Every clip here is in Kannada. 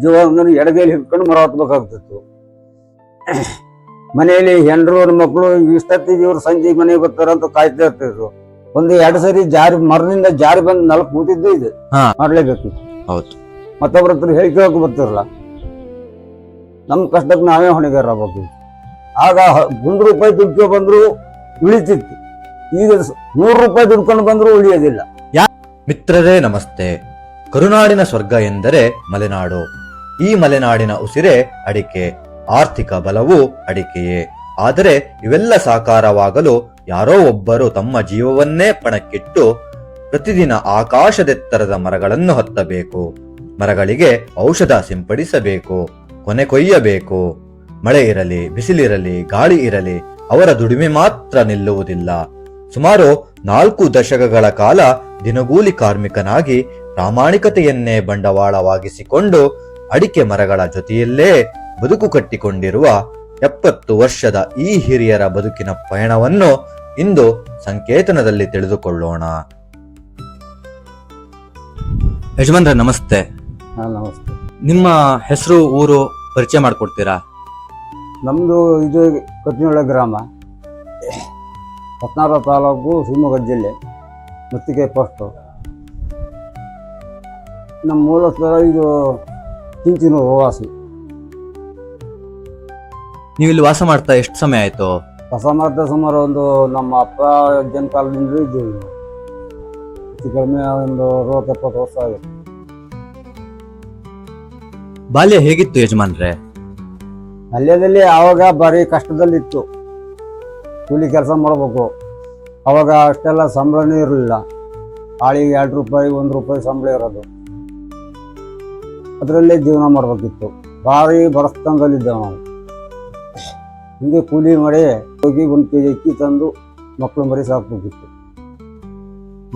ಜೀವನ ಎಡಗೈಲಿ ಹಿಡ್ಕೊಂಡು ಮರ ಹತ್ಬೇಕಾಗ್ತಿತ್ತು. ಮನೆಯಲ್ಲಿ ಹೆಂಡ್ರು ಮಕ್ಕಳು ಇಷ್ಟೊತ್ತಿಗೆ ಇವ್ರು ಸಂಜೆಗೆ ಮನೆಗೆ ಬರ್ತಾರಂತ ಕಾಯ್ತಾ ಇರ್ತಿದ್ರು. ಒಂದು 2 ಸರಿ ಜಾರಿ ಮರದಿಂದ ಜಾರಿ ಬಂದು ನೆಲಕ್ಕೆ ಕೂತಿದ್ದು ಇದೆ ಮಾಡ್ಲೇಬೇಕು. ಹೌದು, ಮತ್ತೊಬ್ರ ಹತ್ರ ಹೇಳಿಕೆ ಬರ್ತಿರಲ್ಲ. ನಮ್ ಕಷ್ಟಕ್ಕೆ ನಾವೇ ಹೊಣೆಗಾರ ಆಗ್ಬೇಕು. ಆಗ 100 ರೂಪಾಯಿ ದುಡ್ಕೊ ಬಂದ್ರು ಉಳಿತಿತ್ತು. ಈಗ 100 ರೂಪಾಯಿ ದುಡ್ಕೊಂಡು ಬಂದ್ರು ಉಳಿಯೋದಿಲ್ಲ. ಮಿತ್ರರೇ ನಮಸ್ತೆ. ಕರುನಾಡಿನ ಸ್ವರ್ಗ ಎಂದರೆ ಮಲೆನಾಡು. ಈ ಮಲೆನಾಡಿನ ಉಸಿರೇ ಅಡಿಕೆ. ಆರ್ಥಿಕ ಬಲವೂ ಅಡಿಕೆಯೇ. ಆದರೆ ಇವೆಲ್ಲ ಸಾಕಾರವಾಗಲು ಯಾರೋ ಒಬ್ಬರು ತಮ್ಮ ಜೀವವನ್ನೇ ಪಣಕ್ಕಿಟ್ಟು ಪ್ರತಿದಿನ ಆಕಾಶದೆತ್ತರದ ಮರಗಳನ್ನು ಹತ್ತಬೇಕು. ಮರಗಳಿಗೆ ಔಷಧ ಸಿಂಪಡಿಸಬೇಕು, ಕೊನೆ ಕೊಯ್ಯಬೇಕು. ಮಳೆ ಇರಲಿ, ಬಿಸಿಲಿರಲಿ, ಗಾಳಿ ಇರಲಿ, ಅವರ ದುಡಿಮೆ ಮಾತ್ರ ನಿಲ್ಲುವುದಿಲ್ಲ. ಸುಮಾರು 4 ದಶಕಗಳ ಕಾಲ ದಿನಗೂಲಿ ಕಾರ್ಮಿಕನಾಗಿ ಪ್ರಾಮಾಣಿಕತೆಯನ್ನೇ ಬಂಡವಾಳವಾಗಿಸಿಕೊಂಡು ಅಡಿಕೆ ಮರಗಳ ಜೊತೆಯಲ್ಲೇ ಬದುಕು ಕಟ್ಟಿಕೊಂಡಿರುವ 70 ವರ್ಷದ ಈ ಹಿರಿಯರ ಬದುಕಿನ ಪಯಣವನ್ನು ಇಂದು ಸಂಕೇತನದಲ್ಲಿ ತಿಳಿದುಕೊಳ್ಳೋಣ. ಯಜಮಾನ್ರೆ ನಮಸ್ತೆ. ನಮಸ್ತೆ. ನಿಮ್ಮ ಹೆಸರು, ಊರು ಪರಿಚಯ ಮಾಡಿಕೊಡ್ತೀರಾ? ನಮ್ದು ಇದು ಕತ್ತಿನೊಳ ಗ್ರಾಮ, ಹೊಸನಾಳ ತಾಲೂಕು, ಶಿವಮೊಗ್ಗ ಜಿಲ್ಲೆ, ಮತ್ತಿಗೆ ಪೋಸ್ಟು. ನಮ್ಮ ಮೂಲ ಸ್ಥಳ ಇದು ಚಿಂಚಿನೂರು ವಾಸಿ. ನೀವು ಇಲ್ಲಿ ವಾಸ ಮಾಡ್ತಾ ಎಷ್ಟು ಸಮಯ ಆಯ್ತು? ಹೊಸ ಮಾಡ್ತಾ ಸುಮಾರು ಒಂದು ನಮ್ಮ ಅಪ್ಪ ಅಜ್ಜನ ಕಾಲದಿಂದ ಇದ್ದೀವಿ. ಹೆಚ್ಚು ಕಡಿಮೆ ಒಂದು 60-70 ವರ್ಷ ಆಗಿದೆ. ಬಾಲ್ಯ ಹೇಗಿತ್ತು ಯಜಮಾನ್ರೆ? ಬಾಲ್ಯದಲ್ಲಿ ಆವಾಗ ಭಾರಿ ಕಷ್ಟದಲ್ಲಿತ್ತು. ಕೂಲಿ ಕೆಲಸ ಮಾಡಬೇಕು. ಅವಾಗ ಅಷ್ಟೆಲ್ಲ ಸಂಬಳನೇ ಇರಲಿಲ್ಲ. ಆಳಿಗೆ 2 ರೂಪಾಯಿ 1 ರೂಪಾಯಿ ಸಂಬಳ ಇರೋದು. ಅದರಲ್ಲೇ ಜೀವನ ಮಾಡಬೇಕಿತ್ತು. ಭಾರಿ ಬರಸ್ತನದಲ್ಲಿದ್ದೆವು ನಾವು. ಹಿಂಗೆ ಕೂಲಿ ಮಾಡಿ ಹೋಗಿ 1 ಕೆಜಿ ಅಕ್ಕಿ ತಂದು ಮಕ್ಕಳು ಮರಿ ಸಾಕ್ಬೇಕಿತ್ತು.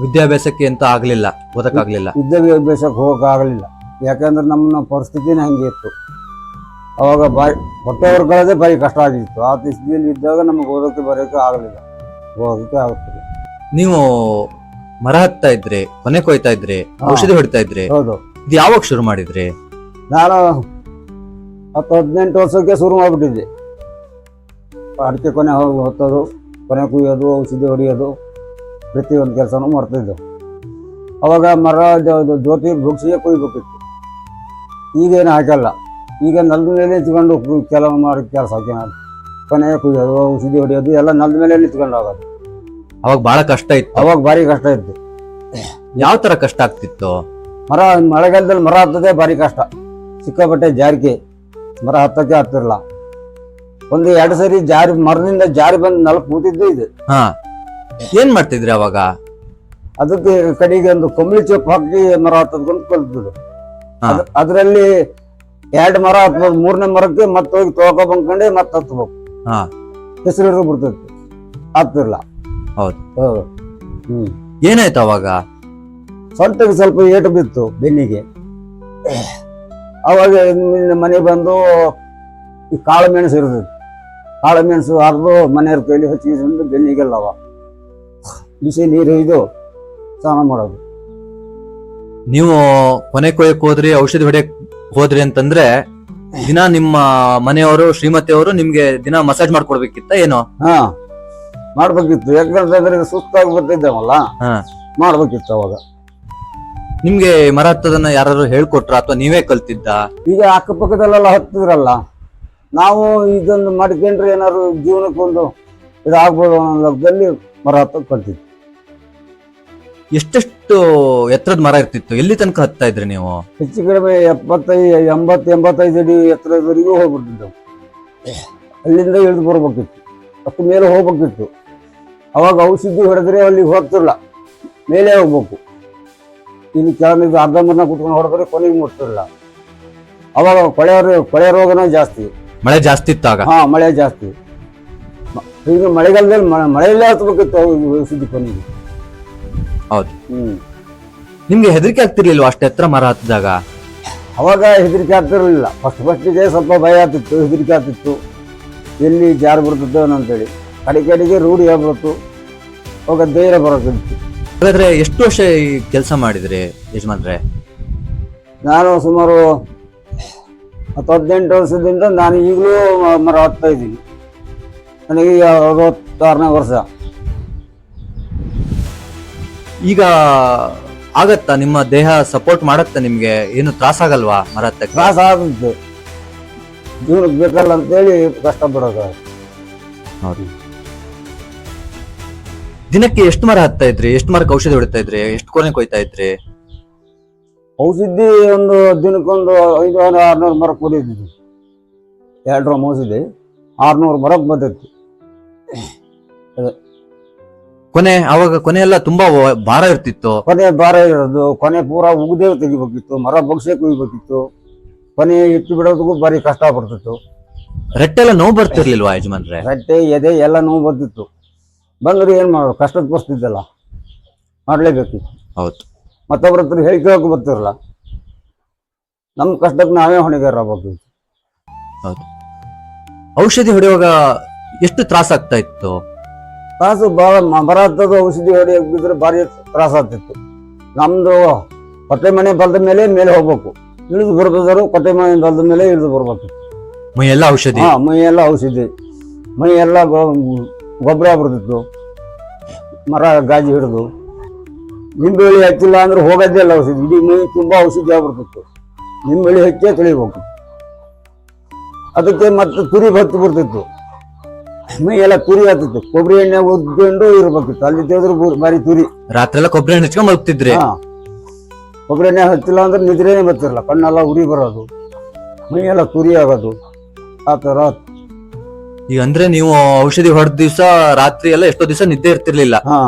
ವಿದ್ಯಾಭ್ಯಾಸಕ್ಕೆ ಅಂತ ಆಗ್ಲಿಲ್ಲ, ಓದಕ್ಕಾಗ್ಲಿಲ್ಲ. ವಿದ್ಯಾಭ್ಯಾಸಕ್ಕೆ ಹೋಗಕ್ಕಾಗಲಿಲ್ಲ. ಯಾಕಂದ್ರೆ ನಮ್ಮ ಪರಿಸ್ಥಿತಿನೇ ಹಂಗೆ ಇತ್ತು. ಅವಾಗ ಹೊಟ್ಟೆ ಹೊರಗಳದೇ ಭಾರಿ ಕಷ್ಟ ಆಗಿತ್ತು. ಆ ಸ್ಥಿತಿಯಲ್ಲಿ ಇದ್ದಾಗ ನಮಗೆ ಓದೋಕ್ಕೆ ಬರೋಕ್ಕೆ ಆಗಲಿಲ್ಲ, ಹೋಗೋಕ್ಕೆ ಆಗುತ್ತಿಲ್ಲ. ನೀವು ಮರ ಹತ್ತಾ ಇದ್ರಿ, ಕೊನೆ ಕೊಯ್ತಾ ಇದ್ರಿ, ಔಷಧಿ ಹೊಡಿತಾ ಇದ್ರಿ. ಹೌದು. ಇದು ಯಾವಾಗ ಶುರು ಮಾಡಿದ್ರಿ? ನಾನು 10-18 ವರ್ಷಕ್ಕೆ ಶುರು ಮಾಡಿಬಿಟ್ಟಿದ್ದೆ. ಅಡಿಕೆ ಕೊನೆ ಹೊತ್ತೋದು, ಕೊನೆ ಕುಯ್ಯೋದು, ಔಷಧಿ ಹೊಡೆಯೋದು, ಪ್ರತಿಯೊಂದು ಕೆಲಸನೂ ಮಾಡ್ತಿದ್ದೆವು. ಅವಾಗ ಮರ ಜ್ಯೋತಿ ಬುಗ್ಸಿಗೆ ಕುಯ್ಬೇಕಿತ್ತು. ಈಗೇನು ಹಾಕಲ್ಲ. ಈಗ ನೆಲದ ಮೇಲೆ ನಿಂತ್ಕೊಂಡು ಕೆಲವು ಮಾಡಿ ಕೆಲಸ ಕೊನೆ ಕುಯ್ಯೋದು, ಔಷಧಿ ಹೊಡೆಯೋದು ಎಲ್ಲ ನೆಲದ ಮೇಲೆ ನಿಂತ್ಕೊಂಡು ಆಗೋದು. ಅವಾಗ ಬಹಳ ಕಷ್ಟ ಇತ್ತು. ಅವಾಗ ಭಾರಿ ಕಷ್ಟ ಇತ್ತು. ಯಾವ ತರ ಕಷ್ಟ ಆಗ್ತಿತ್ತು? ಮಳೆಗಾಲದಲ್ಲಿ ಮರ ಹತ್ತದೇ ಭಾರಿ ಕಷ್ಟ. ಸಿಕ್ಕಾಪಟ್ಟೆ ಜಾರಿಕೆ, ಮರ ಹತ್ತಕ್ಕೆ ಹತ್ತಿರಲ್ಲ. ಒಂದು 2 ಸರಿ ಮರದಿಂದ ಜಾರಿ ಬಂದು ನೆಲಕ್ಕೆ ಕೂತಿದ್ದು ಇದೆ. ಏನ್ ಮಾಡ್ತಿದ್ರಿ ಅವಾಗ? ಅದಕ್ಕೆ ಕಡೆಗೆ ಒಂದು ಕಂಬಳಿ ಚೊಪ್ಪು ಹಾಕಿ ಮರ ಹತ್ತದ್ಕೊಂಡು ಕಲ್ತಿದ್ದು. ಅದರಲ್ಲಿ 2 ಮರ ಹತ್ಬೋದು. 3ನೇ ಮರಕ್ಕೆ ಮತ್ತೆ ಹೋಗಿ ತೊಳ್ಕೊ ಬಂದ್ಕೊಂಡೆ ಮತ್ತೆ ಹತ್ಬೇಕು. ಹೆಸರು ಬಿಡ್ತೈತಿ, ಹತ್ತಿರಲ್ಲ. ಹೌದು. ಏನಾಯ್ತು ಅವಾಗ? ಸೊಂಟಕ್ಕೆ ಸ್ವಲ್ಪ ಏಟು ಬಿತ್ತು ಬೆನ್ನಿಗೆ. ಅವಾಗ ಮನೆ ಬಂದು ಈ ಕಾಳು ಮೆಣಸು ಇರ್ತೈತಿ. ಕಾಳು ಮೆಣಸು ಹರಿದು ಮನೆಯವ್ರ ಕೈಲಿ ಹಚ್ಚಿಕೊಂಡು ಬೆನ್ನಿಗೆಲ್ಲವ ಬಿಸಿ ನೀರು ಇದು ಸ್ನಾನ ಮಾಡೋದು. ನೀವು ಕೊನೆ ಕೊಯ್ಯಕ್ ಹೋದ್ರಿ, ಔಷಧಿ ಹೊಡೆಯಕ್ ಹೋದ್ರಿ ಅಂತಂದ್ರೆ ದಿನ ನಿಮ್ಮ ಮನೆಯವರು, ಶ್ರೀಮತಿಯವರು ನಿಮ್ಗೆ ದಿನ ಮಸಾಜ್ ಮಾಡ್ಕೊಡ್ಬೇಕಿತ್ತ ಏನೋ? ಮಾಡ್ಬೇಕಿತ್ತು. ಯಾಕಂತಂದ್ರೆ ಸುಸ್ತಾಗಿ ಬರ್ತಿದ್ದೇವಲ್ಲ, ಮಾಡ್ಬೇಕಿತ್ತು. ಅವಾಗ ನಿಮ್ಗೆ ಮರ ಹತ್ತದನ್ನ ಯಾರು ಹೇಳ್ಕೊಟ್ರ ಅಥವಾ ನೀವೇ ಕಲ್ತಿದ್ದ? ಈಗ ಅಕ್ಕಪಕ್ಕದಲ್ಲೆಲ್ಲ ಹತ್ತಿದ್ರಲ್ಲ, ನಾವು ಇದೊಂದು ಮಾಡ್ಕೊಂಡ್ರೆ ಏನಾದ್ರು ಜೀವನಕ್ಕೊಂದು ಇದಾಗ್ಬೋದು ಅನ್ನೋ ಲೆಕ್ಕದಲ್ಲಿ ಮರ ಹತ್ತಕ್ಕೆ ಕಲ್ತಿದ್ವಿ. ಎಷ್ಟೆಷ್ಟು ಎತ್ತರದ ಮರ ಇರ್ತಿತ್ತು? ಎಲ್ಲಿ ತನಕ ಹತ್ತಾ ಇದ್ರಿ ನೀವು? ಹೆಚ್ಚು ಕಡಿಮೆ 75 ಅಡಿ ಎತ್ತರದವರೆಗೂ ಹೋಗ್ಬಿಟ್ಟಿದ್ದೆವು. ಅಲ್ಲಿಂದ ಇಳಿದು ಬರ್ಬೇಕಿತ್ತು, ಅಷ್ಟು ಮೇಲೆ ಹೋಗ್ಬೇಕಿತ್ತು. ಅವಾಗ ಔಷಧಿ ಹೊಡೆದ್ರೆ ಅಲ್ಲಿ ಹೋಗ್ತಿರಲ್ಲ, ಮೇಲೆ ಹೋಗ್ಬೇಕು. ಇಲ್ಲಿ ಕೆಳಗಿದ್ದು ಅರ್ಧಂಬರ್ನ ಕುತ್ಕೊಂಡು ಹೊಡೆದ್ರೆ ಕೊನೆಗೆ ಮುಟ್ತಿರಲ್ಲ. ಅವಾಗ ಕೊಳೆ ರೋಗನೂ ಜಾಸ್ತಿ, ಮಳೆ ಜಾಸ್ತಿ ಇತ್ತಾಗ. ಮಳೆ ಜಾಸ್ತಿ. ಈಗ ಮಳೆಗಾಲದಲ್ಲಿ ಮಳೆಯಲ್ಲೇ ಹತ್ಬೇಕಿತ್ತು ಔಷಧಿ ಕೊನೆಗೆ. ಹೌದು. ನಿಮ್ಗೆ ಹೆದರಿಕೆ ಆಗ್ತಿರ್ಲಿಲ್ವಾ ಅಷ್ಟು ಎತ್ತರ ಮರ ಹತ್ತಿದಾಗ? ಅವಾಗ ಹೆದರಿಕೆ ಆಗ್ತಿರ್ಲಿಲ್ಲ. ಫಸ್ಟಿಗೆ ಸ್ವಲ್ಪ ಭಯ ಆಗ್ತಿತ್ತು, ಹೆದರಿಕೆ ಆಗ್ತಿತ್ತು. ಎಲ್ಲಿ ಜಾರು ಬರ್ತದೆ ಅಂತೇಳಿ. ಕಡೆಗೆ ರೂಢಿ ಆಗ್ಬಿಡ್ತು. ಅವಾಗ ಧೈರ್ಯ ಬರೋದಿತ್ತು. ಹಾಗಾದ್ರೆ ಎಷ್ಟು ವರ್ಷ ಈ ಕೆಲಸ ಮಾಡಿದ್ರಿ ಯಜಮಾನ್ರೆ? ನಾನು ಸುಮಾರು 18 ವರ್ಷದಿಂದ ನಾನು ಈಗಲೂ ಮರ ಹತ್ತಾ ಇದ್ದೀನಿ. ನನಗೆ ಈಗ 66ನೇ ವರ್ಷ. ಈಗ ಆಗತ್ತಾ ನಿಮ್ಮ ದೇಹ ಸಪೋರ್ಟ್ ಮಾಡತ್ತಾ ನಿಮ್ಗೆ? ಏನು ತ್ರಾಸ ಆಗಲ್ವಾ ಮರ ಹತ್ತಕ್ಕೆ? ತ್ರಾಸ ಆಗುತ್ತೆ, ಜೀವನಕ್ಕೆ ಬೇಕಲ್ಲ ಅಂತೇಳಿ ಕಷ್ಟಪಡೋದು. ದಿನಕ್ಕೆ ಎಷ್ಟು ಮರ ಹತ್ತಾ ಇದ್ರಿ? ಎಷ್ಟು ಮರಕ್ಕೆ ಔಷಧಿ ಹೊಡಿತಾ ಇದ್ರಿ? ಎಷ್ಟು ಕೊನೆ ಕೊಯ್ತಾ ಇದ್ರಿ? ಔಷಧಿ ಒಂದು ದಿನಕ್ಕೊಂದು 500-600 ಮರ ಕುಡಿದಿದ್ವಿ. 2 ಡ್ರಮ್ ಔಷಧಿ 600 ಮರಕ್ಕೆ ಬಂದಿತ್ತು. ಕೊನೆ ಎಲ್ಲ ತುಂಬಾ ಭಾರ ಇರ್ತಿತ್ತು. ಕೊನೆ ಭಾರ ಇರೋದು, ಕೊನೆ ಪೂರಾ ಉಗ್ದೇ ತೆಗಿಬೇಕಿತ್ತು, ಮರ ಬಗ್ಸೆ ಕುಯ್ಬೇಕಿತ್ತು, ಕೊನೆ ಇಟ್ಟು ಬಿಡೋದಕ್ಕೂ ಭಾರಿ ಕಷ್ಟ ಪಡ್ತಿತ್ತು. ರೆಟ್ಟೆಲ್ಲ ನೋವು ಬರ್ತಿರ್ಲಿಲ್ವಾ ಯಜಮಾನ್ರೆ? ರಟ್ಟೆ ಎದೆ ಎಲ್ಲ ನೋವು ಬರ್ತಿತ್ತು. ಬಂದ್ರೆ ಏನ್ ಮಾಡೋದು, ಕಷ್ಟದ ಪರಿಸ್ಥಿತಿಲ್ಲ, ಮಾಡ್ಲೇಬೇಕಿತ್ತು. ಹೌದು. ಮತ್ತೊಬ್ಬರ ಹತ್ರ ಹೇಳಿ ಕೇಳೋಕೆ ಬರ್ತಿರಲ್ಲ, ನಮ್ಮ ಕಷ್ಟಕ್ಕೆ ನಾವೇ ಹೊಣೆಗಾರ ಆಗ್ಬೇಕು. ಹೌದು. ಔಷಧಿ ಹೊಡೆಯುವಾಗ ಎಷ್ಟು ತ್ರಾಸ ಆಗ್ತಾ ಇತ್ತು? ತ್ರಾಸು ಭಾಳ, ಮರ ಹತ್ತದು ಔಷಧಿ ಹೊಡೆಯಕ್ಕೆ ಬಿದ್ರೆ ಭಾರಿ ತ್ರಾಸ ಆಗ್ತಿತ್ತು. ನಮ್ದು ಕೊಟ್ಟೆ ಮನೆ ಬಲ್ದ ಮೇಲೆ ಹೋಗ್ಬೇಕು, ಇಳಿದು ಬರ್ಬೇಕಾದ್ರು ಕೊಟ್ಟೆ ಮನೆ ಬಲ್ದ ಮೇಲೆ ಇಳಿದು ಬರ್ಬೇಕು. ಮೈ ಎಲ್ಲ ಔಷಧಿ? ಹಾ, ಮೈ ಎಲ್ಲ ಔಷಧಿ, ಮೈ ಎಲ್ಲ ಗೊಬ್ಬರ ಬರ್ತಿತ್ತು. ಮರ ಗಾಜಿ ಹಿಡಿದು ನಿಂಬೆಳಿ ಹಚ್ಚಿಲ್ಲ ಅಂದ್ರೆ ಹೋಗೋದೇ ಇಲ್ಲ ಔಷಧಿ, ಇಡೀ ಮೈ ತುಂಬಾ ಔಷಧಿ ಆಗ್ಬಿಡ್ತಿತ್ತು. ನಿಂಬೆಳಿ ಹಚ್ಚೇ ತೊಳಿಬೇಕು. ಅದಕ್ಕೆ ಮತ್ತೆ ತುರಿ ಬತ್ತಿ ಬರ್ತಿತ್ತು, ಮೈ ಎಲ್ಲ ತುರಿ ಆಗ್ತಿತ್ತು. ಕೊಬ್ಬರಿ ಎಣ್ಣೆ ಉದ್ಕೊಂಡು ಇರ್ಬೇಕಿತ್ತು, ಅಲ್ಲಿ ತೆಗೆದ್ರು ಬಾರಿ ತುರಿ. ರಾತ್ರಿ ಎಲ್ಲ ಕೊಬ್ಬರಿ ಎಣ್ಣೆ ಹಚ್ಕೊಂಡ್ ಮಲಗ್ತಿದ್ರಿ? ಹಾ, ಕೊಬ್ಬರಿ ಎಣ್ಣೆ ಹಚ್ಚಿಲ್ಲ ಅಂದ್ರೆ ನಿದ್ರೇನೆ ಬರ್ತಿರಲ್ಲ, ಕಣ್ಣೆಲ್ಲ ಉರಿ ಬರೋದು, ಮೈ ಎಲ್ಲ ತುರಿ ಆಗೋದು, ಆ ಥರ. ಈಗ ಅಂದ್ರೆ ನೀವು ಔಷಧಿ ಹೊಡೆದ ದಿವಸ ರಾತ್ರಿ ಎಲ್ಲ ಎಷ್ಟೋ ದಿವಸ ನಿದ್ದೆ ಇರ್ತಿರ್ಲಿಲ್ಲ. ಹಾ,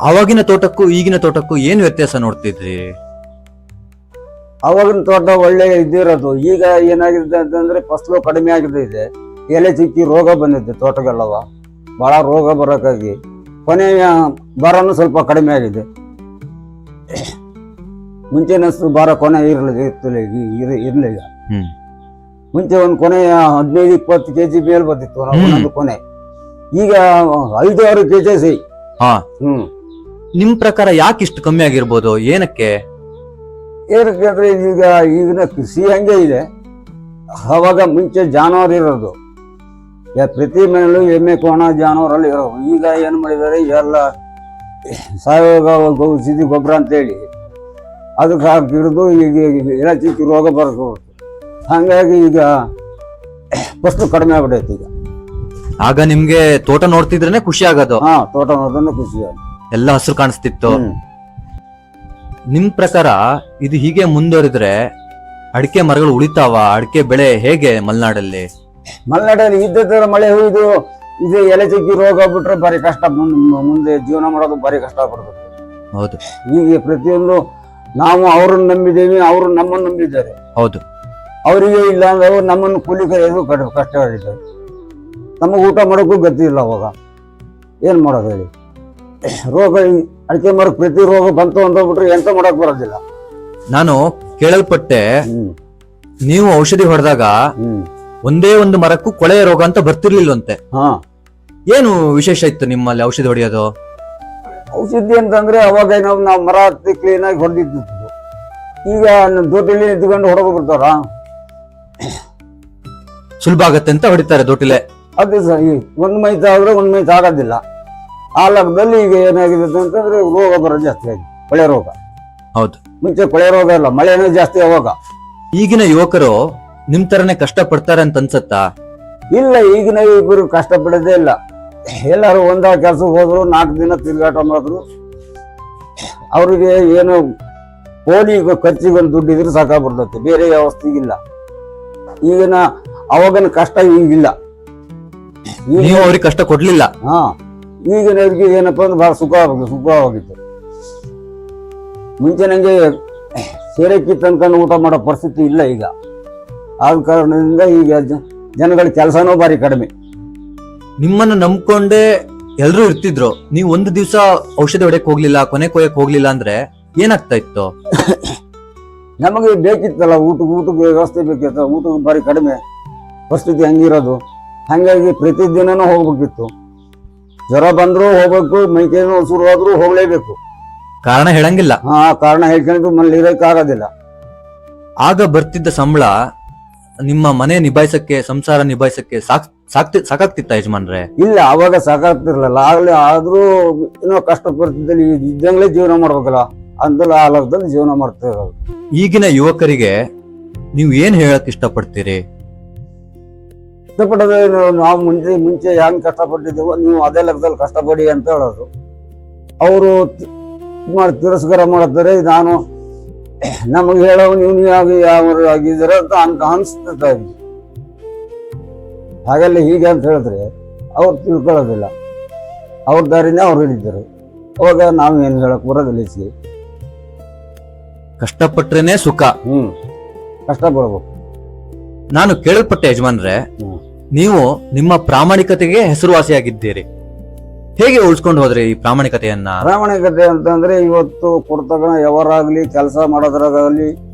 ಅವಾಗಿನ ತೋಟಕ್ಕೂ ಈಗಿನ ತೋಟಕ್ಕೂ ಏನ್ ವ್ಯತ್ಯಾಸ ನೋಡ್ತಿದ್ರಿ? ಅವಾಗಿನ ತೋಟ ಒಳ್ಳೆ ಇದಿರೋದು. ಈಗ ಏನಾಗಿದೆ ಅಂತಂದ್ರೆ ಫಸಲು ಕಡಿಮೆ ಆಗಿದೆ, ಎಲೆ ಚಿಕ್ಕಿ ರೋಗ ಬಂದಿದೆ ತೋಟಗೆಲ್ಲವ, ಬಹಳ ರೋಗ ಬರೋಕ್ಕಾಗಿ ಕೊನೆಯ ಬರನು ಸ್ವಲ್ಪ ಕಡಿಮೆ ಆಗಿದೆ. ಮುಂಚೆನಷ್ಟು ಬರ ಕೊನೆ ಇರ್ಲಿಲ್ಲ. ಮುಂಚೆ ಒಂದು ಕೊನೆ 15-20 ಕೆಜಿ ಮೇಲ್ ಬರ್ತಿತ್ತು ಒಂದೊಂದು ಕೊನೆ, ಈಗ 5-6 ಕೆಜಿ. ನಿಮ್ ಪ್ರಕಾರ ಯಾಕೆ ಇಷ್ಟು ಕಮ್ಮಿ ಆಗಿರ್ಬೋದು? ಏನಕ್ಕೆ ಅಂದ್ರೆ ಈಗಿನ ಕೃಷಿ ಹಂಗೆ ಇದೆ. ಅವಾಗ ಮುಂಚೆ ಜಾನುವಾರು ಇರೋದು, ಪ್ರತಿ ಮನೆಯಲ್ಲೂ ಎಮ್ಮೆ ಕೋಣ ಜಾನುವಾರಲ್ಲಿ ಇರೋದು. ಈಗ ಏನ್ ಮಾಡಿದ್ದಾರೆ, ಎಲ್ಲ ಸಾವಯವ ಔಷಧಿ ಗೊಬ್ಬರ ಅಂತೇಳಿ ಅದಕ್ಕೆ ಹಾಕಿ ಹಿಡಿದು ಈಗ ಎಲೆ ಚಿಕ್ಕಿ ರೋಗ ಬರೋದು. ಹಂಗಾಗಿ ಈಗ ಫಸ್ಟ್ ಕಡಿಮೆ ಆಗ್ಬಿಟ್ಟೈತಿ ಈಗ. ಆಗ ನಿಮ್ಗೆ ತೋಟ ನೋಡ್ತಿದ್ರೇನೆ ಖುಷಿ ಆಗೋದು? ಹಾ, ತೋಟ ನೋಡಿದ್ರೆ ಖುಷಿ ಆಗೋದು, ಎಲ್ಲ ಹಸಿರು ಕಾಣಿಸ್ತಿತ್ತು. ನಿಮ್ ಪ್ರಕಾರ ಇದು ಹೀಗೆ ಮುಂದುವರಿದ್ರೆ ಅಡಿಕೆ ಮರಗಳು ಉಳಿತಾವ? ಅಡಿಕೆ ಬೆಳೆ ಹೇಗೆ ಮಲೆನಾಡಲ್ಲಿ? ಮಲೆನಾಡಲ್ಲಿ ಇದ್ದ ಮಳೆ ಹುಯ್ದು ಇದು ಎಲೆ ಚಿಕ್ಕಿ ರೋಗ ಬಿಟ್ರೆ ಭಾರಿ ಕಷ್ಟ, ಮುಂದೆ ಜೀವನ ಮಾಡೋದು ಭಾರಿ ಕಷ್ಟ ಆಗ್ಬಿಡ್ತದೆ. ಹೌದು. ಈಗ ಪ್ರತಿಯೊಂದು ನಾವು ಅವ್ರನ್ನ ನಂಬಿದ್ದೇವೆ, ಅವರು ನಮ್ಮನ್ನು ನಂಬಿದ್ದಾರೆ. ಹೌದು. ಅವರಿಗೆ ಇಲ್ಲ ಅಂದ್ರೆ ಅವ್ರು ನಮ್ಮನ್ನು ಕೂಲಿ ಕರೆಯೋದು ಕಷ್ಟವಾಗಿದ್ದಾರೆ. ನಮಗೆ ಊಟ ಮಾಡೋಕ್ಕೂ ಗತಿ ಇಲ್ಲ. ಅವಾಗ ಏನ್ ಮಾಡೋದು ಹೇಳಿ? ರೋಗ ಅಡಿಕೆ ಮರಕ್ಕೆ ಪ್ರತಿ ರೋಗ ಬಂತು ಅಂತ ಬಿಟ್ರೆ ಎಂತ ಮಾಡಕ್ ಬರೋದಿಲ್ಲ. ನಾನು ಕೇಳಲ್ಪಟ್ಟೆ, ನೀವು ಔಷಧಿ ಹೊಡೆದಾಗ ಒಂದೇ ಒಂದು ಮರಕ್ಕೂ ಕೊಳೆಯ ರೋಗ ಅಂತ ಬರ್ತಿರ್ಲಿಲ್ವಂತೆ. ಹಾ, ಏನು ವಿಶೇಷ ಇತ್ತು ನಿಮ್ಮಲ್ಲಿ ಔಷಧಿ ಹೊಡೆಯೋದು? ಔಷಧಿ ಅಂತಂದ್ರೆ ಅವಾಗ ನಾವು ಮರ ಹತ್ತಿ ಕ್ಲೀನ್ ಆಗಿ ಹೊಡೆದಿದ್ದು. ಈಗ ದೋಟಿಲಿ ನಿಂತ್ಕೊಂಡು ಹೊಡೆದು ಬಿಡ್ತಾರ, ಸುಲಭ ಆಗತ್ತೆ ಅಂತ ಹೊಡಿತಾರೆ ದೋಟಿಲೆ. ಅದೇ ಸರ್, ಒಂದ್ ಮೈತ್ ಆದ್ರೆ ಒಂದ್ ಮೈತ್ ಆಗೋದಿಲ್ಲ. ಆ ಲೆಕ್ಕದಲ್ಲಿ ಈಗ ಏನಾಗಿದೆ ಅಂತಂದ್ರೆ ರೋಗ ಬರೋದು ಜಾಸ್ತಿ ಆಗಿದೆ, ಕೊಳೆ ರೋಗ. ಹೌದು. ಮುಂಚೆ ಕೊಳೆ ರೋಗ ಇಲ್ಲ, ಮಳೆನೂ ಜಾಸ್ತಿ ಅವಾಗ. ಈಗಿನ ಯುವಕರು ನಿಮ್ ತರನೇ ಕಷ್ಟ ಪಡ್ತಾರೆ ಅಂತ ಅನ್ಸತ್ತಾ? ಇಲ್ಲ, ಈಗಿನ ಯುವಕರು ಕಷ್ಟ ಪಡೋದೇ ಇಲ್ಲ. ಎಲ್ಲರೂ ಒಂದ ಕೆಲ್ಸಕ್ಕೆ ಹೋದ್ರು, 4 ದಿನ ತಿರುಗಾಟ ಮಾಡಿದ್ರು, ಅವ್ರಿಗೆ ಏನು ಕೋಲಿ ಖರ್ಚಿಗೆ ಒಂದು ದುಡ್ಡು ಇದ್ರೆ ಸಾಕಾಗ್ಬಿಡ್ತೈತೆ, ಬೇರೆ ವ್ಯವಸ್ಥೆಗಿಲ್ಲ. ಈಗಿನ ಅವಾಗಿನ ಕಷ್ಟ ಈಗಿಲ್ಲ. ನೀವು ಅವ್ರಿಗೆ ಕಷ್ಟ ಕೊಡ್ಲಿಲ್ಲ? ಹಾ, ಈಗಿನವ್ರಿಗೆ ಏನಪ್ಪಾ ಅಂದ್ರೆ ಬಹಳ ಸುಖವಾಗಿತ್ತು. ಮುಂಚೆ ನಂಗೆ ಸೇರಕ್ಕಿ ತನ್ಕೊಂಡು ಊಟ ಮಾಡೋ ಪರಿಸ್ಥಿತಿ ಇಲ್ಲ ಈಗ. ಆದ ಕಾರಣದಿಂದ ಈಗ ಜನಗಳ ಕೆಲಸನೂ ಭಾರಿ ಕಡಿಮೆ. ನಿಮ್ಮನ್ನ ನಂಬ್ಕೊಂಡೆ ಎಲ್ರು ಇರ್ತಿದ್ರು, ನೀವು ಒಂದು ದಿವಸ ಔಷಧಿ ಹೊಡೆಯಕ್ ಹೋಗ್ಲಿಲ್ಲ, ಕೊನೆ ಕೊಯ್ಯಕ್ ಹೋಗ್ಲಿಲ್ಲ ಅಂದ್ರೆ ಏನಾಗ್ತಾ ಇತ್ತು? ನಮಗೆ ಬೇಕಿತ್ತಲ್ಲ, ಊಟಕ್ಕೆ ವ್ಯವಸ್ಥೆ ಬೇಕಿತ್ತು. ಊಟಕ್ಕೆ ಭಾರಿ ಕಡಿಮೆ ಪರಿಸ್ಥಿತಿ ಹಂಗಿರೋದು. ಹಂಗಾಗಿ ಪ್ರತಿದಿನನೂ ಹೋಗ್ಬೇಕಿತ್ತು. ಜ್ವರ ಬಂದ್ರು ಹೋಗ್ಬೇಕು, ಮೈಕೇನೋ ಶುರು ಆದ್ರೂ ಹೋಗ್ಲೇಬೇಕು. ಕಾರಣ ಹೇಳಂಗಿಲ್ಲ. ಹಾ, ಕಾರಣ ಹೇಳ್ಕೊಂಡು ಮನೇಲಿ ಇರೋಕೆ ಆಗೋದಿಲ್ಲ. ಆಗ ಬರ್ತಿದ್ದ ಸಂಬಳ ನಿಮ್ಮ ಮನೆ ನಿಭಾಯಿಸಕ್ಕೆ, ಸಂಸಾರ ನಿಭಾಯಿಸಕ್ಕೆ ಸಾಕಾಗ್ತಿತ್ತ ಯಜಮಾನ್ರೆ? ಇಲ್ಲ, ಅವಾಗ ಸಾಕಾಗ್ತಿರ್ಲಿಲ್ಲ. ಆಗ್ಲೇ ಆದ್ರೂ ಏನೋ ಕಷ್ಟ ಪರಿಸ್ಥಿತಿಯಲ್ಲಿ ಇದ್ದಂಗ್ಲೇ ಜೀವನ ಮಾಡ್ಬೇಕಲ್ಲ, ಅಂದಲ್ಲ ಆಲದಲ್ಲಿ ಜೀವನ ಮಾಡ್ತಿರೋದು. ಈಗಿನ ಯುವಕರಿಗೆ ನೀವು ಏನ್ ಹೇಳಕ್ ಇಷ್ಟಪಡ್ತೀರಿ? ಕಷ್ಟಪಡೋದು ನಾವು ಮುಂಚೆ ಹೆಂಗ್ ಕಷ್ಟಪಟ್ಟಿದ್ದೇವೋ ನೀವು ಅದೇ ಲೆಕ್ಕದಲ್ಲಿ ಕಷ್ಟಪಡಿ ಅಂತ ಹೇಳೋದು. ಅವರು ತಿರಸ್ಕಾರ ಮಾಡ್ತಾರೆ. ನಾನು ನಮಗೆ ಹೇಳೋ ನೀವು ಯಾವ ಆಗಿದ್ದೀರ ಅಂತ ಅನ್ಸ್ತಾ ಇದ್ವಿ. ಹಾಗೆಲ್ಲ ಹೀಗೆ ಅಂತ ಹೇಳಿದ್ರೆ ಅವ್ರು ತಿಳ್ಕೊಳ್ಳೋದಿಲ್ಲ. ಅವ್ರ ದಾರಿನೇ ಅವ್ರು ಹಿಡಿತಾರೆ. ಅವಾಗ ನಾವು ಏನು ಹೇಳಕ್ ಬರೋದಿಲ್ಲ. ಕಷ್ಟಪಟ್ರೇನೆ ಸುಖ. ಕಷ್ಟಪಡ್ಬೇಕು. ನಾನು ಕೇಳಲ್ಪಟ್ಟೆ ಯಜಮಾನ್ರೆ, ನೀವು ನಿಮ್ಮ ಪ್ರಾಮಾಣಿಕತೆಗೆ ಹೆಸರುವಾಸಿಯಾಗಿದ್ದೀರಿ. ಹೇಗೆ ಉಳಿಸ್ಕೊಂಡು ಹೋದ್ರಿ ಈ ಪ್ರಾಮಾಣಿಕತೆಯನ್ನ? ಪ್ರಾಮಾಣಿಕತೆ ಅಂತಂದ್ರೆ ಇವತ್ತು ಕೊಡ್ತಕ್ಕ ಯಾವಾಗಲಿ ಕೆಲಸ ಮಾಡೋದ್ರಾಗಲಿ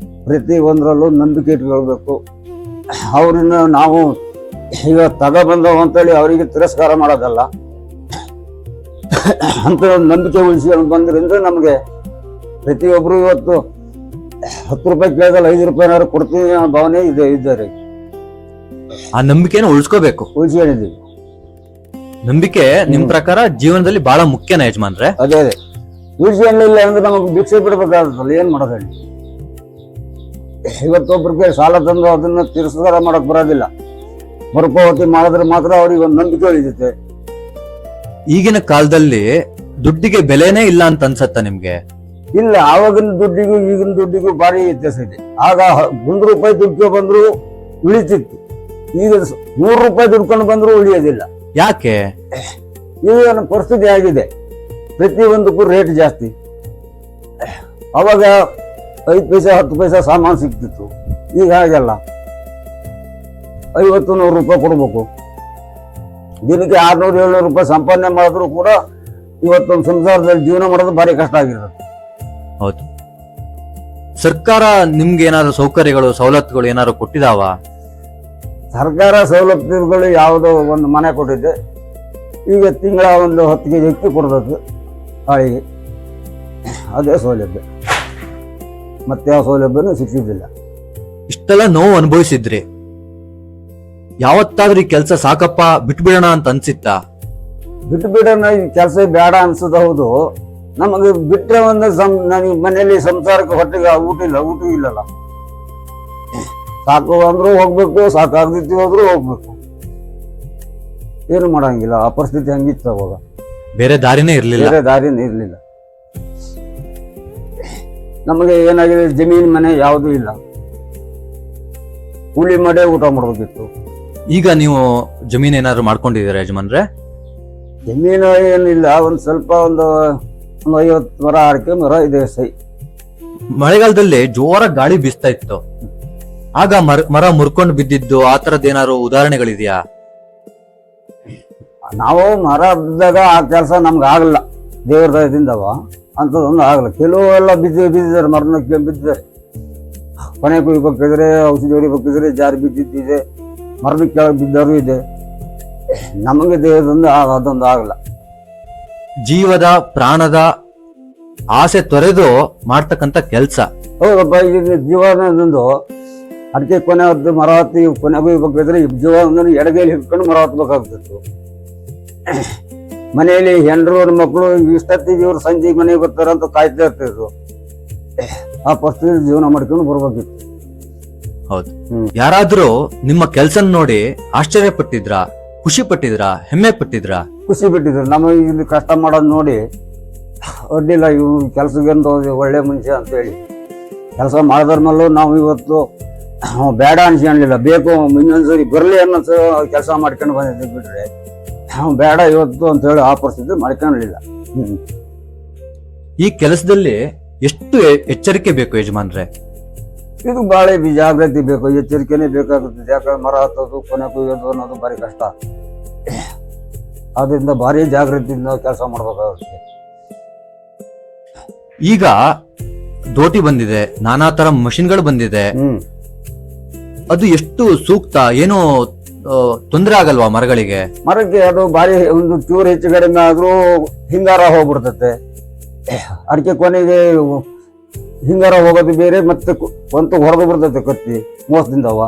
ಪ್ರತಿ ಒಂದರಲ್ಲೂ ನಂಬಿಕೆ ಇಟ್ಕೊಳ್ಬೇಕು. ಅವ್ರನ್ನ ನಾವು ಈಗ ತಗೊಬಂದವು ಅಂತೇಳಿ ಅವರಿಗೆ ತಿರಸ್ಕಾರ ಮಾಡೋದಲ್ಲ. ಅಂತ ನಂಬಿಕೆ ಉಳಿಸ್ಕೊಂಡು ಬಂದ್ರಿಂದ ನಮಗೆ ಪ್ರತಿಯೊಬ್ರು ಇವತ್ತು 10 ರೂಪಾಯಿ ಕೇಳಿದ್ರೆ 5 ರೂಪಾಯಿನಾರು ಕೊಡ್ತೀವಿ ಅನ್ನೋ ಭಾವನೆ ಇದ್ದಾರೆ. ಆ ನಂಬಿಕೆನ ಉಳಿಸ್ಕೋಬೇಕು. ಉಳಿಸ್ಕೊಂಡಿದ್ದೀವಿ. ನಂಬಿಕೆ ನಿಮ್ ಪ್ರಕಾರ ಜೀವನದಲ್ಲಿ ಬಹಳ ಮುಖ್ಯನ ಯಜಮಾನ್ರೆ? ಅದೇ ಉಳಿಸ್ಕೊಂಡಿಲ್ಲ ಅಂದ್ರೆ ನಮಗೆ ಭಿಕ್ಷೆ ಬಿಡ್ಬೇಕಾಗುತ್ತಲ್ಲ, ಏನ್ ಮಾಡೋದು ಹೇಳಿ. ಇವತ್ತೊಬ್ರಿಗೆ ಸಾಲ ತಂದು ಅದನ್ನ ತಿರಸ್ಕಾರ ಮಾಡಕ್ ಬರೋದಿಲ್ಲ. ಮರುಪಾವತಿ ಮಾಡಿದ್ರೆ ಮಾತ್ರ ಅವ್ರಿಗೆ ಒಂದು ನಂಬಿಕೆ ಉಳಿಯುತ್ತೆ. ಈಗಿನ ಕಾಲದಲ್ಲಿ ದುಡ್ಡಿಗೆ ಬೆಲೆನೇ ಇಲ್ಲ ಅಂತ ಅನ್ಸತ್ತ ನಿಮ್ಗೆ? ಇಲ್ಲ, ಆವಾಗಿನ ದುಡ್ಡಿಗೂ ಈಗಿನ ದುಡ್ಡಿಗೂ ಭಾರಿ ವ್ಯತ್ಯಾಸ ಇದೆ. ಆಗ 1 ರೂಪಾಯಿ ದುಡ್ಡು ಬಂದ್ರು ಉಳಿತಿತ್ತು. ಈಗ 100 ರೂಪಾಯಿ ದುಡ್ಕೊಂಡು ಬಂದ್ರು ಉಳಿಯೋದಿಲ್ಲ. ಯಾಕೆ? ಈಗ ಪರಿಸ್ಥಿತಿ ಆಗಿದೆ. ಪ್ರತಿಯೊಂದಕ್ಕೂ ರೇಟ್ ಜಾಸ್ತಿ. ಅವಾಗ 5 ಪೈಸೆ 10 ಪೈಸೆ ಸಾಮಾನು ಸಿಗ್ತಿತ್ತು. ಈಗ ಹಾಗೆಲ್ಲ 50-100 ರೂಪಾಯಿ ಕೊಡ್ಬೇಕು. ದಿನಕ್ಕೆ 600-700 ರೂಪಾಯಿ ಸಂಪಾದನೆ ಮಾಡಿದ್ರು ಕೂಡ ಇವತ್ತೊಂದು ಸಂಸಾರದಲ್ಲಿ ಜೀವನ ಮಾಡೋದು ಭಾರಿ ಕಷ್ಟ ಆಗಿರೋದು. ಹೌದು. ಸರ್ಕಾರ ನಿಮ್ಗೆ ಏನಾದ್ರು ಸೌಕರ್ಯಗಳು, ಸವಲತ್ತುಗಳು ಏನಾದ್ರು ಕೊಟ್ಟಿದಾವ? ಸರ್ಕಾರ ಸವಲತ್ತುಗಳು ಯಾವುದೋ ಒಂದು ಮನೆ ಕೊಟ್ಟಿದ್ದೆ. ಈಗ ತಿಂಗಳ ಒಂದು 10 ಕೆಜಿ ಅಕ್ಕಿ ಕೊಡ್ಬೇಕು ಹಾಳಿಗೆ. ಅದೇ ಸೌಲಭ್ಯ, ಮತ್ತೆ ಯಾವ ಸೌಲಭ್ಯನೂ ಸಿಕ್ಕಿದ್ದಿಲ್ಲ. ಇಷ್ಟೆಲ್ಲ ನೋವು ಅನುಭವಿಸಿದ್ರಿ, ಯಾವತ್ತಾದ್ರೂ ಈ ಕೆಲಸ ಸಾಕಪ್ಪ ಬಿಟ್ಬಿಡೋಣ ಅಂತ ಅನ್ಸಿತ್ತಾ? ಬಿಟ್ಬಿಡೋಣ, ಈ ಕೆಲಸ ಬೇಡ ಅನ್ಸೋದು ಹೌದು. ನಮಗೆ ಬಿಟ್ಟರೆ ಒಂದು ನನಗೆ ಮನೆಯಲ್ಲಿ ಸಂಸಾರಕ್ಕೆ ಹೊಟ್ಟೆಗೆ ಊಟ ಇಲ್ಲಲ್ಲ. ಸಾಕು ಅಂದ್ರೂ ಹೋಗ್ಬೇಕು, ಸಾಕಾಗ್ದಿತ್ತು ಹೋದ್ರೂ ಹೋಗ್ಬೇಕು. ಏನು ಮಾಡಂಗಿಲ್ಲ. ಆ ಪರಿಸ್ಥಿತಿ ಹಂಗಿತ್ತು ಅವಾಗ. ಬೇರೆ ದಾರಿನೇ ಇರ್ಲಿಲ್ಲ. ನಮಗೆ ಏನಾಗಿದೆ, ಜಮೀನ್ ಮನೆ ಯಾವುದೂ ಇಲ್ಲ. ಕೂಲಿ ಮಾಡೇ ಊಟ ಮಾಡ್ಬೇಕಿತ್ತು. ಈಗ ನೀವು ಜಮೀನ್ ಏನಾದ್ರು ಮಾಡ್ಕೊಂಡಿದ್ದೀರಾ ಯಜಮಾನ್ರೆ? ಜಮೀನು ಏನಿಲ್ಲ, ಒಂದ್ ಸ್ವಲ್ಪ ಒಂದು 50 ಮರ ಅಡಿಕೆ ಮರ ಇದೆ. ಮಳೆಗಾಲದಲ್ಲಿ ಜೋರ ಗಾಳಿ ಬೀಸ್ತಾ ಇತ್ತು. ಆಗ ಮರ ಮುರ್ಕೊಂಡು ಬಿದ್ದಿದ್ದು ಆ ತರದ್ ಏನಾದ್ರು ಉದಾಹರಣೆಗಳಿದೆಯಾ? ನಾವು ಮರ ಬಿದ್ದಾಗ ಆ ಕೆಲಸ ನಮ್ಗೆ ಆಗಲ್ಲ. ದೇವ್ರ ದಯದಿಂದವ ಅಂಥದ್ದೊಂದು ಆಗಲ್ಲ. ಕೆಲವೆಲ್ಲ ಬಿದ್ದಿದ್ದಾರೆ, ಮರನಕ್ಕೆ ಬಿದ್ದಿದ್ದಾರೆ. ಕೊನೆ ಕುಯ್ಬೇಕಿದ್ರೆ, ಔಷಧಿ ಹೊಡಿಬೇಕಿದ್ರೆ ಜಾರಿ ಬಿದ್ದಿದ್ದಿದೆ. ಮರದ ಕೆಳಗೆ ಬಿದ್ದವರು ಇದೆ. ನಮಗೆ ದೇಹದಿಂದ ಅದೊಂದು ಆಗಲ್ಲ. ಜೀವದ ಪ್ರಾಣದ ಆಸೆ ತೊರೆದು ಮಾಡ್ತಕ್ಕಂಥ ಕೆಲ್ಸ. ಹೌದಪ್ಪ. ಈಗ ಜೀವನದೊಂದು ಅಡಿಕೆ ಕೊನೆ ಹೊತ್ತು ಮರ ಹತ್ತಿ ಕೊನೆ ಕುಯ್ಬೇಕಿದ್ರೆ ಜೀವನ ಎಡಗೈಲಿ ಹಿಡ್ಕೊಂಡು ಮರ ಹತ್ಬೇಕಾಗ್ತಿತ್ತು. ಮನೆಯಲ್ಲಿ ಹೆಂಡ್ರು ಮಕ್ಕಳು ಇಷ್ಟೊತ್ತಿಗೆ ಇವ್ರು ಸಂಜೆಗೆ ಮನೆಗೆ ಬರ್ತಾರಂತ ಕಾಯ್ತಾ ಇರ್ತಿದ್ರು. ಆ ಪರಿಸ್ಥಿತಿ ಜೀವನ ಮಾಡ್ಕೊಂಡು ಬರ್ಬೇಕಿತ್ತು. ಹೌದು. ಯಾರಾದ್ರೂ ನಿಮ್ಮ ಕೆಲ್ಸ ನೋಡಿ ಆಶ್ಚರ್ಯ ಪಟ್ಟಿದ್ರಾ, ಖುಷಿ ಪಟ್ಟಿದ್ರಾ, ಹೆಮ್ಮೆ ಪಟ್ಟಿದ್ರಾ? ಖುಷಿ ಪಟ್ಟಿದ್ರು. ನಮಗೆ ಇಲ್ಲಿ ಕಷ್ಟ ಮಾಡೋದು ನೋಡಿ ಅಡ್ಡಿಲ್ಲ, ಇವ್ ಕೆಲ್ಸಕ್ಕೆಂತ ಒಳ್ಳೆ ಮನುಷ್ಯ ಅಂತೇಳಿ ಕೆಲಸ ಮಾಡಿದ್ರ ಮೇಲೂ ನಾವು ಇವತ್ತು ಬೇಡ ಅನ್ಸ್ಕೊಂಡಿಲ್ಲ. ಬೇಕು ಇನ್ನೊಂದ್ಸರಿ ಬರ್ಲಿ ಅನ್ನೋ ಕೆಲಸ ಮಾಡ್ಕೊಂಡು ಬಂದಿದ್ದೆ. ಬಿಟ್ರೆ ಬೇಡ ಇವತ್ತು ಅಂತ ಹೇಳಿ ಆ ಪರಿಸ್ಥಿತಿ ಮಾಡ್ಕೊಂಡಿಲ್ಲ. ಈ ಕೆಲಸದಲ್ಲಿ ಎಷ್ಟು ಎಚ್ಚರಿಕೆ ಬೇಕು ಯಜಮಾನ್ರೆ? ಇದು ಬಹಳ ಜಾಗೃತಿ ಬೇಕು, ಎಚ್ಚರಿಕೆನೇ ಬೇಕಾಗುತ್ತೆ. ಯಾಕಂದ್ರೆ ಮರ ಹತ್ತೋದು ಕೊನೆ ಕುಯ್ಯೋದು ಅನ್ನೋದು ಭಾರಿ ಕಷ್ಟ. ಆದ್ರಿಂದ ಭಾರಿ ಜಾಗೃತಿಯಿಂದ ಕೆಲಸ ಮಾಡ್ಬೇಕಾಗುತ್ತೆ. ಈಗ ದೋಟಿ ಬಂದಿದೆ, ನಾನಾ ತರ ಮಷಿನ್ಗಳು ಬಂದಿದೆ. ಅದು ಎಷ್ಟು ಸೂಕ್ತ? ಏನು ತೊಂದರೆ ಆಗಲ್ವಾ ಮರಗಳಿಗೆ? ಮರಕ್ಕೆ ಅದು ಭಾರಿ ಒಂದು ಚೂರು ಹೆಚ್ಚು ಕಡಿಮೆ ಆದ್ರೂ ಹಿಂಗಾರ ಹೋಗ್ಬಿಡ್ತತೆ. ಅಡಿಕೆ ಕೊನೆಗೆ ಹಿಂಗಾರ ಹೋಗೋದು ಬೇರೆ, ಮತ್ತೆ ಹೊರದು ಬಿಡ್ತೈತೆ ಕತ್ತಿ ಮೋಸದಿಂದವ.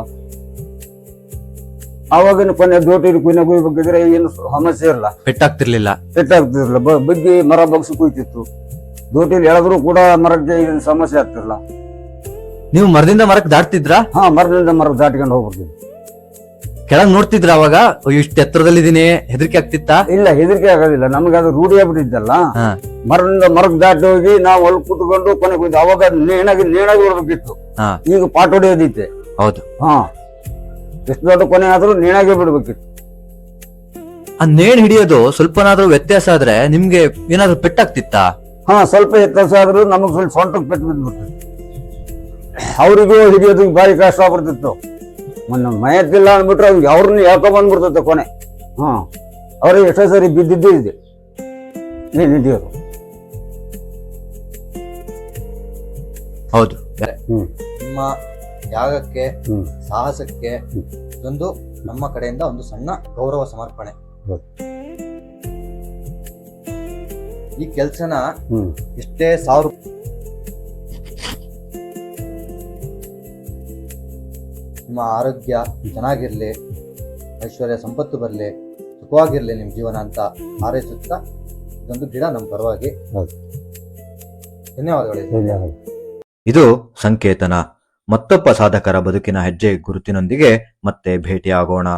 ಆವಾಗಿನ ಕೊನೆ ದೋಟಿ ಕೊನೆ ಕುಯ್ಬೇಕಿದ್ರೆ ಏನು ಸಮಸ್ಯೆ ಇರಲ್ಲ, ಪೆಟ್ಟಾಗ್ತಿರ್ಲಿಲ್ಲ. ಪೆಟ್ಟಾಗ್ತಿರ್ಲಿಲ್ಲ, ಬಗ್ಗಿ ಮರ ಬಗ್ಸಿ ಕುಯ್ತಿತ್ತು. ದೋಟಿಲಿ ಎಳೆದ್ರು ಕೂಡ ಮರಕ್ಕೆ ಏನು ಸಮಸ್ಯೆ ಆಗ್ತಿರಲ್ಲ. ನೀವು ಮರದಿಂದ ಮರಕ್ಕೆ ದಾಟ್ತಿದ್ರಾ? ಹಾ, ಮರದಿಂದ ಮರಕ್ಕೆ ದಾಟ್ಕೊಂಡು ಹೋಗ್ಬಿಡ್ತೀವಿ. ಕೆಳಗ್ ನೋಡ್ತಿದ್ರ ಅವಾಗ ಇಷ್ಟು ಎತ್ತರದಲ್ಲಿದ್ದೀನಿ, ಹೆದರಿಕೆ ಆಗ್ತಿತ್ತಾ? ಇಲ್ಲ, ಹೆದರಿಕೆ ಆಗೋದಿಲ್ಲ, ನಮ್ಗೆ ಅದು ರೂಢಿ ಆಗ್ಬಿಟ್ಟಿದ್ದಲ್ಲ. ಹಾ. ಮರದಿಂದ ಮರಕ್ಕೆ ದಾಟಿ ಹೋಗಿ ನಾವು ಹೊಲ್ ಕುತ್ಕೊಂಡು ಕೊನೆ ಕುಯ್ದು ಅವಾಗ ನೇಣಾಗಿ ಬಿಡ್ಬೇಕಿತ್ತು. ಹಾ. ಈಗ ಪಾಟ್ ಹೊಡೆಯೋದಿತ್ತೆ. ಹೌದು. ಹಾ, ಎಷ್ಟು ದೊಡ್ಡ ಕೊನೆ ಆದ್ರೂ ನೇಣಾಗೆ ಬಿಡ್ಬೇಕಿತ್ತು. ಆ ನೇಣ್ ಹಿಡಿಯೋದು ಸ್ವಲ್ಪನಾದ್ರೂ ವ್ಯತ್ಯಾಸ ಆದ್ರೆ ನಿಮ್ಗೆ ಏನಾದ್ರೂ ಪೆಟ್ಟಾಗ್ತಿತ್ತಾ? ಹಾ, ಸ್ವಲ್ಪ ವ್ಯತ್ಯಾಸ ಆದ್ರೂ ನಮಗ್ ಸ್ವಲ್ಪ ಸೊಂಟಕ್ಕೆ ಪೆಟ್ಟು ಬಿದ್ಬಿಡ್ತದೆ. ಅವರಿಗೂ ಹಿಡಿಯೋದು ಬಾರಿ ಕಷ್ಟ ಆಗ್ಬಿಡ್ತಿತ್ತು. ಮಯತ್ತಿಲ್ಲ ಅಂದ್ಬಿಟ್ರೆ ಅವ್ರನ್ನ ಹೇಳ್ಕೊಂಡ್ ಬಂದ್ಬಿಡ್ತೈತೆ ಕೊನೆ. ಹಾ, ಅವ್ರಿಗೆ ಎಷ್ಟೋ ಸರಿ ಬಿದ್ದಿದ್ದೇ ಇದೆ ಹಿಡಿಯೋದು. ಹೌದು. ಹ್ಮ್. ನಿಮ್ಮ ತ್ಯಾಗಕ್ಕೆ, ಹ್ಮ್. ಸಾಹಸಕ್ಕೆ ಒಂದು ನಮ್ಮ ಕಡೆಯಿಂದ ಒಂದು ಸಣ್ಣ ಗೌರವ ಸಮರ್ಪಣೆ. ಹೌದು. ಈ ಕೆಲ್ಸನ ಹ್ಮ್. ಎಷ್ಟೇ 1000 ನಿಮ್ಮ ಆರೋಗ್ಯ ಚೆನ್ನಾಗಿರ್ಲಿ, ಐಶ್ವರ್ಯ ಸಂಪತ್ತು ಬರಲಿ, ಸುಖವಾಗಿರ್ಲಿ ನಿಮ್ಮ ಜೀವನ ಅಂತ ಹಾರೈಸುತ್ತಾ ಇದೊಂದು ಗಿಡ ನಮ್ಮ ಪರವಾಗಿ. ಹೌದು. ಧನ್ಯವಾದಗಳು. ಧನ್ಯವಾದ. ಇದು ಸಂಕೇತನ. ಮತ್ತೊಬ್ಬ ಸಾಧಕರ ಬದುಕಿನ ಹೆಜ್ಜೆ ಗುರುತಿನೊಂದಿಗೆ ಮತ್ತೆ ಭೇಟಿಯಾಗೋಣ.